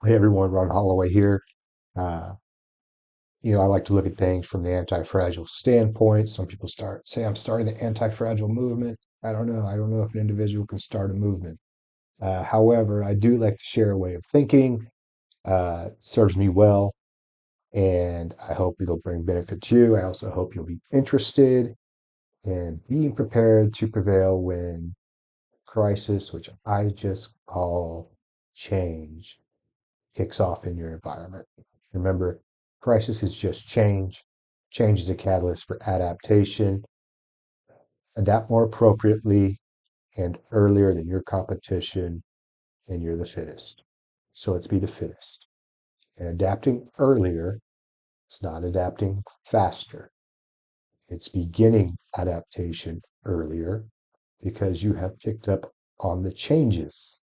Hey everyone, Ron Holloway here. Uh, I like to look at things from the anti-fragile standpoint. Some people say I'm starting the anti-fragile movement. I don't know. I don't know if an individual can start a movement. However, I do like to share a way of thinking. It serves me well, and I hope it'll bring benefit to you. I also hope you'll be interested in being prepared to prevail when crisis, which I just call change, kicks off in your environment. Remember, crisis is just change. Change is a catalyst for adaptation. Adapt more appropriately and earlier than your competition, and you're the fittest. So let's be the fittest. And adapting earlier is not adapting faster. It's beginning adaptation earlier because you have picked up on the changes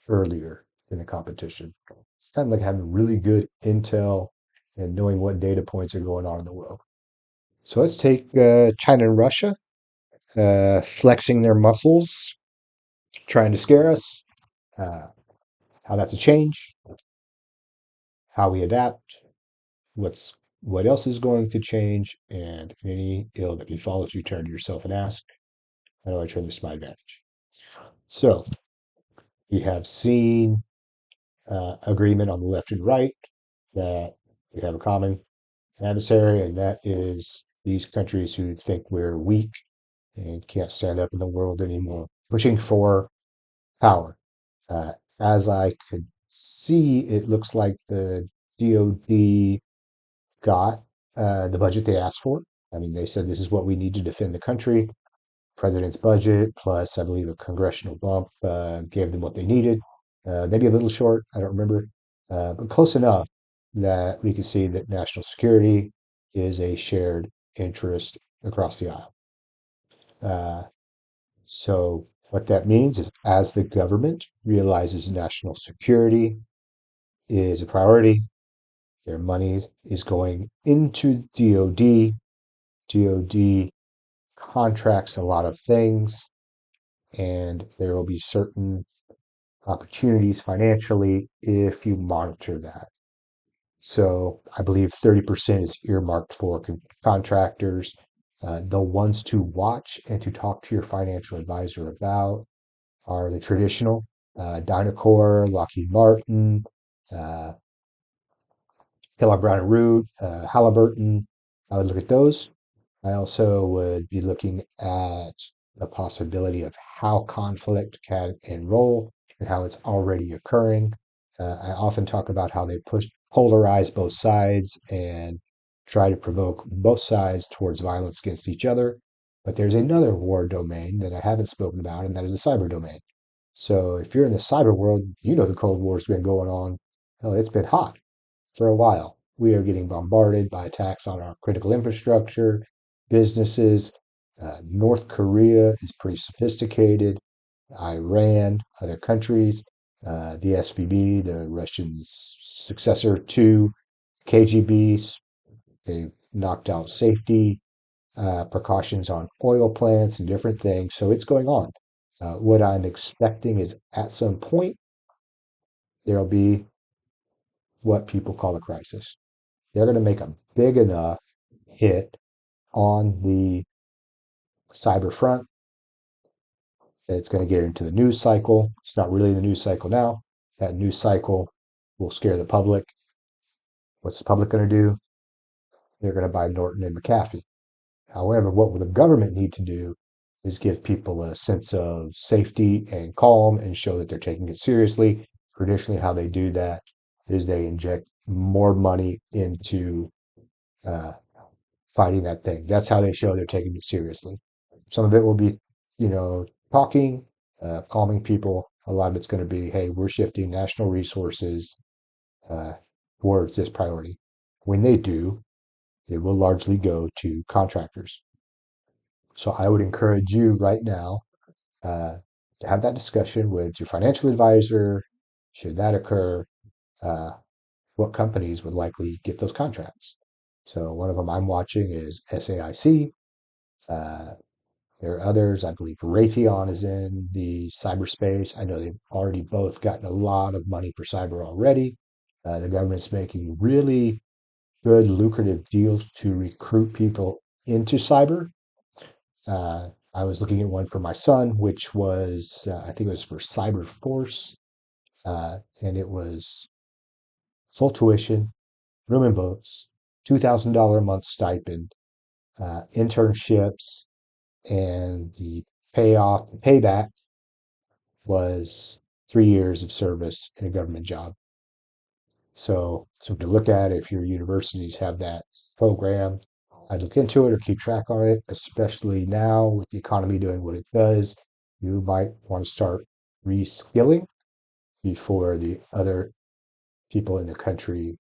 earlier in the competition. It's kind of like having really good intel and knowing what data points are going on in the world. So let's take China and Russia flexing their muscles, trying to scare us. Uh, how that's a change, how we adapt, what else is going to change, and any ill that befalls you, turn to yourself and ask, how do I turn this to my advantage? So we have seen agreement on the left and right that we have a common adversary, and that is these countries who think we're weak and can't stand up in the world anymore, pushing for power. Uh, as I could see, it looks like the DoD got the budget they asked for. I mean, they said this is what we need to defend the country. President's budget plus, I believe, a congressional bump gave them what they needed. Maybe a little short, I don't remember, but close enough that we can see that national security is a shared interest across the aisle. Uh, so what that means is as the government realizes national security is a priority, their money is going into DoD. DoD contracts a lot of things, and there will be certain opportunities financially if you monitor that. So I believe 30% is earmarked for contractors. The ones to watch and to talk to your financial advisor about are the traditional Dynacore, Lockheed Martin, uh, Kellogg Brown and Root, Halliburton. I would look at those. I also would be looking at the possibility of how conflict can enroll and how it's already occurring. I often talk about how they polarize both sides and try to provoke both sides towards violence against each other. But there's another war domain that I haven't spoken about, and that is the cyber domain. So if you're in the cyber world, you know the Cold War's been going on. Hell, it's been hot for a while. We are getting bombarded by attacks on our critical infrastructure, businesses. North Korea is pretty sophisticated. Iran, other countries, the SVB, the Russian successor to KGB, they've knocked out safety precautions on oil plants and different things. So it's going on. What I'm expecting is at some point, there'll be what people call a crisis. They're going to make a big enough hit on the cyber front that it's going to get into the news cycle. It's not really the news cycle now. That news cycle will scare the public. What's the public going to do? They're going to buy Norton and McAfee. However, what will the government need to do is give people a sense of safety and calm and show that they're taking it seriously. Traditionally, how they do that is they inject more money into uh, fighting that thing. That's how they show they're taking it seriously. Some of it will be, talking, calming people. A lot of it's going to be, hey, we're shifting national resources uh, towards this priority. When they do, it will largely go to contractors. So I would encourage you right now uh, to have that discussion with your financial advisor. Should that occur, uh, what companies would likely get those contracts? So one of them I'm watching is SAIC. Uh, There are others. I believe Raytheon is in the cyberspace. I know they've already both gotten a lot of money for cyber already. The government's making really good, lucrative deals to recruit people into cyber. I was looking at one for my son, which was, I think it was for Cyber Force, and it was full tuition, room and books, $2,000 a month stipend, internships, and the payback was 3 years of service in a government job. So to look at if your universities have that program, I'd look into it or keep track on it, especially now with the economy doing what it does. You might want to start reskilling before the other people in the country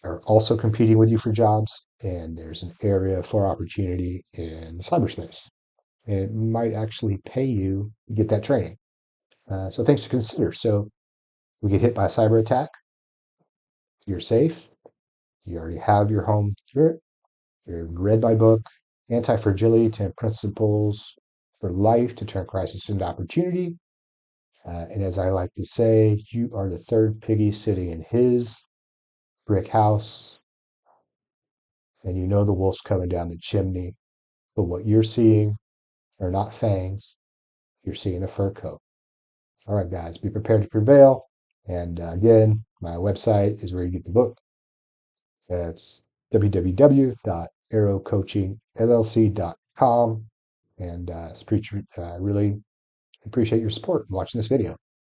are also competing with you for jobs. And there's an area for opportunity in cyberspace. And it might actually pay you to get that training. So things to consider. So we get hit by a cyber attack. You're safe. You already have your home secure. You're read by book, Anti-Fragility 10 Principles for Life to Turn Crisis into Opportunity. And as I like to say, you are the third piggy sitting in his brick house, and you know the wolf's coming down the chimney. But what you're seeing are not fangs, you're seeing a fur coat. All right, guys, be prepared to prevail. And again, my website is where you get the book. It's www.arrowcoachingllc.com. And really appreciate your support in watching this video.